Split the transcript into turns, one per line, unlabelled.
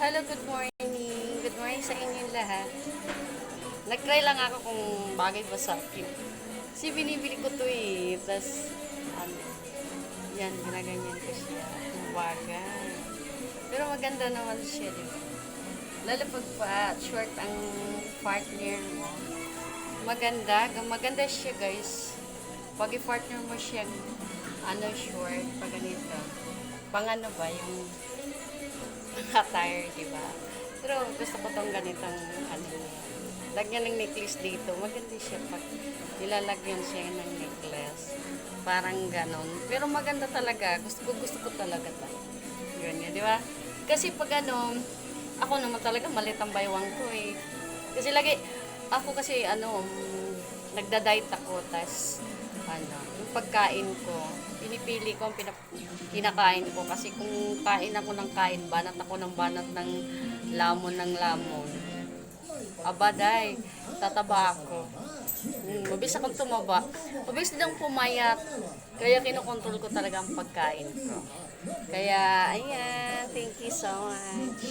Hello, good morning. Good morning sa inyong lahat. Nag-try lang ako kung bagay ba sa akin. Kasi binibili ko to eh. Tapos, ano, yan, ginaganyan ko siya. Kung bagay. Pero maganda naman siya, di ba? Lalo pag short ang partner mo. Maganda siya guys. Pag i-partner mo siyang short, pag ganito. Pang ano ba, yung attire, di ba? Pero gusto ko tong ganitong lagyan ng necklace dito. Maganda siya pag nilalagyan siya ng necklace. Parang ganon. Pero maganda talaga. Gusto ko talaga ta. Ganyan, di ba? Kasi pag ako naman talaga malit ang baywang ko eh. Kasi ako kasi nagda-diet ako, tas yung pagkain ko, pinipili ko ang kinakain ko kasi kung kain ako ng kain, banat ako ng banat ng lamon. Abaday, tataba ako. Mabilis akong tumaba. Mabilis din akong pumayat. Kaya kinokontrol ko talaga ang pagkain ko. Kaya, ayan, thank you so much.